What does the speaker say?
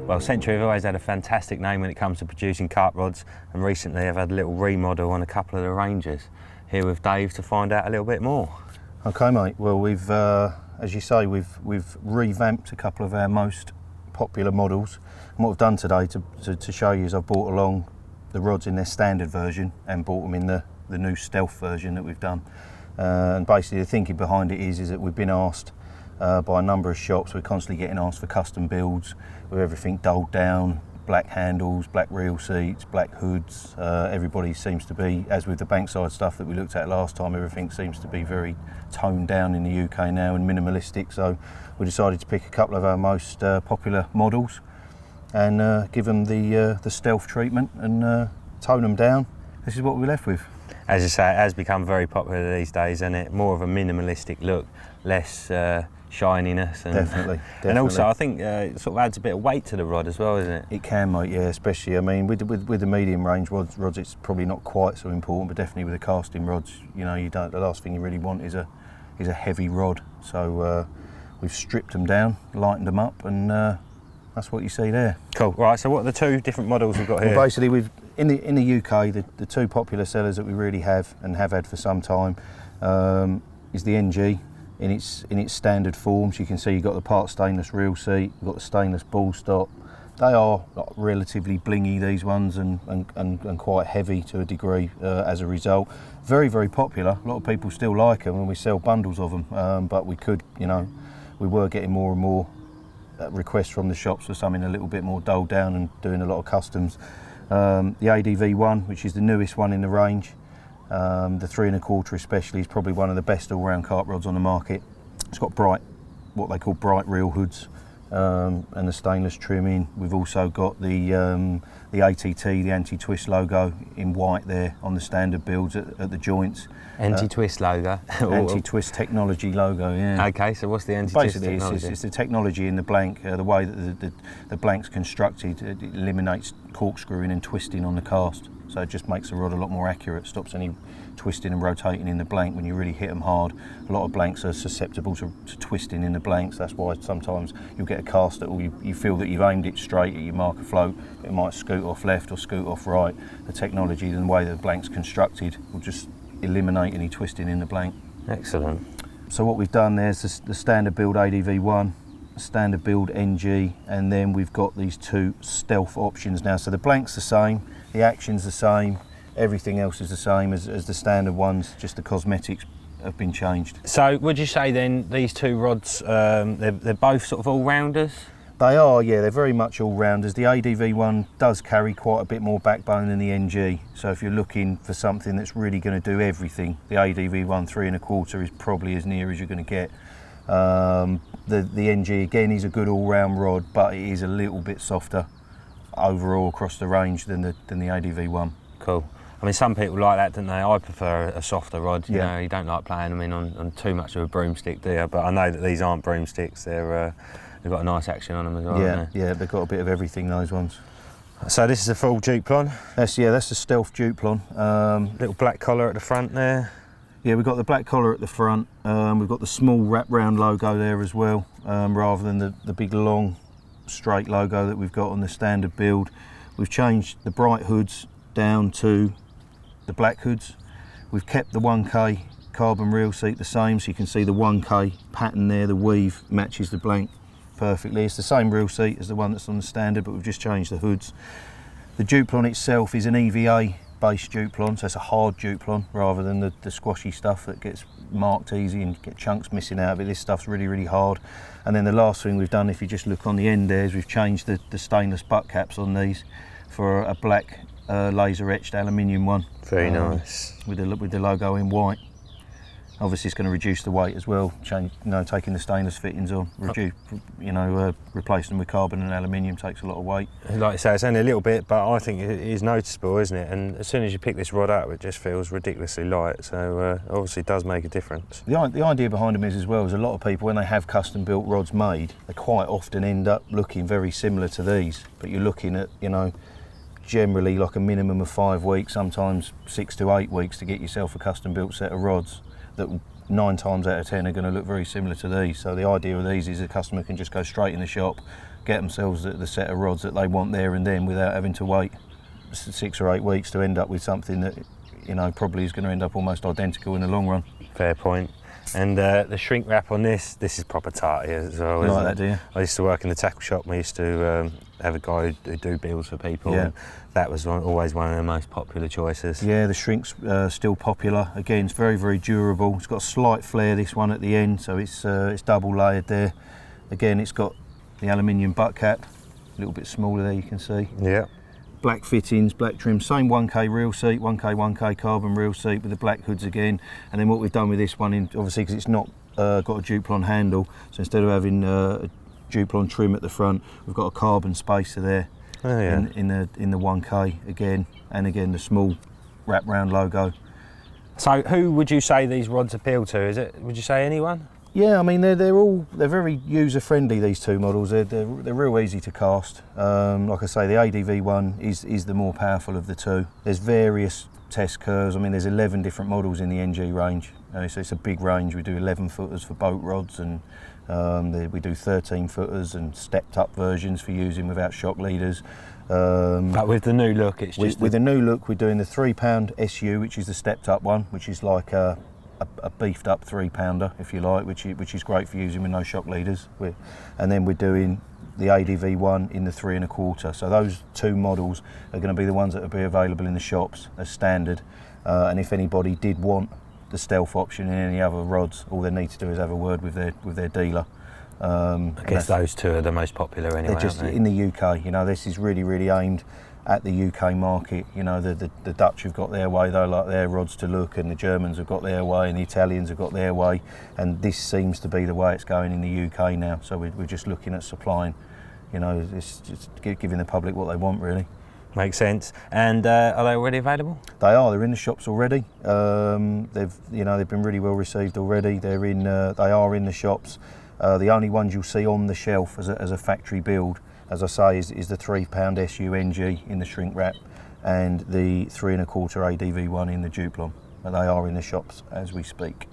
Well, Century have always had a fantastic name when it comes to producing carp rods, and recently I've had a little remodel on a couple of the ranges. Here with Dave to find out a little bit more. Okay, mate. Well, we've, as you say, we've revamped a couple of our most popular models. And what I've done today to show you is I've brought along the rods in their standard version and brought them in the new stealth version that we've done. And basically the thinking behind it is that we've been asked by a number of shops, we're constantly getting asked for custom builds with everything dulled down, black handles, black reel seats, black hoods. Everybody seems to be, as with the bankside stuff that we looked at last time, everything seems to be very toned down in the UK now and minimalistic. So we decided to pick a couple of our most popular models and give them the stealth treatment and tone them down. This is what we're left with. As you say, it has become very popular these days, isn't it? More of a minimalistic look, less shininess. And, Definitely. And also I think it sort of adds a bit of weight to the rod as well, isn't it? It can, mate, yeah, especially, I mean, with the medium range rods it's probably not quite so important, but definitely with the casting rods, you know, the last thing you really want is a heavy rod. So we've stripped them down, lightened them up, and that's what you see there. Cool. Right, so what are the two different models we've got here? Well, basically, in the UK, the two popular sellers that we really have and have had for some time is the NG in its standard forms. You can see you've got the part stainless reel seat, you've got the stainless ball stop. They are relatively blingy, these ones, and quite heavy to a degree as a result. Very, very popular. A lot of people still like them, and we sell bundles of them. But we could, you know, we were getting more and more requests from the shops for something a little bit more dulled down and doing a lot of customs. The ADV-1, which is the newest one in the range, the 3 1/4 especially, is probably one of the best all-round carp rods on the market. It's got what they call bright reel hoods and the stainless trimming. We've also got the ATT, the anti-twist logo in white there on the standard builds at the joints. Anti-twist logo? Anti-twist technology logo, yeah. Okay, so what's the anti-twist technology? Basically, it's the technology in the blank, the way that the blank's constructed. It eliminates corkscrewing and twisting on the cast. So it just makes the rod a lot more accurate, stops any twisting and rotating in the blank when you really hit them hard. A lot of blanks are susceptible to twisting in the blanks. That's why sometimes you'll get a cast that you feel that you've aimed it straight at your marker float, but it might scoot off left or scoot off right. The technology and the way that the blank's constructed will just eliminate any twisting in the blank. Excellent. So what we've done there's the standard build ADV-1, standard build NG, and then we've got these two stealth options now. So the blank's the same, the action's the same, everything else is the same as the standard ones, just the cosmetics have been changed. So would you say then these two rods, they're both sort of all-rounders? They are, yeah, they're very much all-rounders. The ADV-1 does carry quite a bit more backbone than the NG, so if you're looking for something that's really going to do everything, the ADV-1 3 1/4 is probably as near as you're going to get. The NG, again, is a good all-round rod, but it is a little bit softer overall across the range than the ADV-1. Cool. I mean, some people like that, don't they? I prefer a softer rod. You Yeah. know, you don't like playing them in on too much of a broomstick, do you? But I know that these aren't broomsticks. They've got a nice action on them as well. Yeah, haven't they? yeah, they've got a bit of everything, those ones. So this is a full duplon. That's the stealth duplon. Little black collar at the front there. Yeah, we've got the black collar at the front. We've got the small wrap round logo there as well, rather than the big long straight logo that we've got on the standard build. We've changed the bright hoods down to the black hoods. We've kept the 1K carbon reel seat the same, so you can see the 1K pattern there, the weave matches the blank perfectly. It's the same reel seat as the one that's on the standard, but we've just changed the hoods. The duplon itself is an EVA based duplon, so it's a hard duplon rather than the squashy stuff that gets marked easy and get chunks missing out of it. This stuff's really, really hard. And then the last thing we've done, if you just look on the end there, is we've changed the stainless butt caps on these for a black laser etched aluminium one. Very nice. With the logo in white. Obviously it's going to reduce the weight as well, taking the stainless fittings on, replacing them with carbon and aluminium takes a lot of weight. Like I say, it's only a little bit, but I think it is noticeable, isn't it? And as soon as you pick this rod up, it just feels ridiculously light, so obviously it does make a difference. The idea behind them is as well, is a lot of people, when they have custom built rods made, they quite often end up looking very similar to these, but you're looking at, generally like a minimum of 5 weeks, sometimes 6 to 8 weeks to get yourself a custom built set of rods that 9 times out of 10 are going to look very similar to these. So the idea of these is a customer can just go straight in the shop, get themselves the set of rods that they want there and then without having to wait 6 or 8 weeks to end up with something that, you know, probably is going to end up almost identical in the long run. Fair point. And the shrink wrap on this is proper tarty as well, isn't Like it? that, do you? I used to work in the tackle shop and we used to have a guy who do bills for people. Yeah. And that was always one of the most popular choices. Yeah, the shrink's still popular. Again, it's very, very durable. It's got a slight flare, this one at the end, so it's double layered there. Again, it's got the aluminium butt cap, a little bit smaller there, you can see. Yeah. Black fittings, black trim, same 1K reel seat, 1K carbon reel seat with the black hoods again. And then what we've done with this one, obviously because it's not got a Duplon handle, so instead of having a Duplon trim at the front, we've got a carbon spacer there. Oh, yeah. in the 1K again, and again the small wrap round logo. So who would you say these rods appeal to? Would you say anyone? Yeah, I mean they're very user friendly, these two models. They're real easy to cast. Like I say, the ADV-1 is the more powerful of the two. There's various test curves. I mean there's 11 different models in the NG range. So it's a big range. We do 11 footers for boat rods, and we do 13 footers and stepped up versions for using without shock leaders. But with the new look, it's just with the new look, we're doing the 3-pound SU, which is the stepped up one, which is like a beefed up 3-pounder, if you like, which is great for using with no shock leaders. And then we're doing the ADV-1 in the 3 1/4. So those two models are going to be the ones that will be available in the shops as standard. And if anybody did want the stealth option in any other rods, all they need to do is have a word with their dealer. I guess those two are the most popular anyway. They're just aren't they? in the UK. You know, this is really aimed at the UK market. You know, the Dutch have got their way, they like their rods to look, and the Germans have got their way, and the Italians have got their way, and this seems to be the way it's going in the UK now. So we're just looking at supplying, you know, it's just giving the public what they want, really. Makes sense. And are they already available? They're in the shops already. They've been really well received already. They are in the shops. The only ones you'll see on the shelf as a factory build, as I say, is the 3-pound SUNG in the shrink wrap and the 3 1/4 ADV-1 in the Duplon. But they are in the shops as we speak.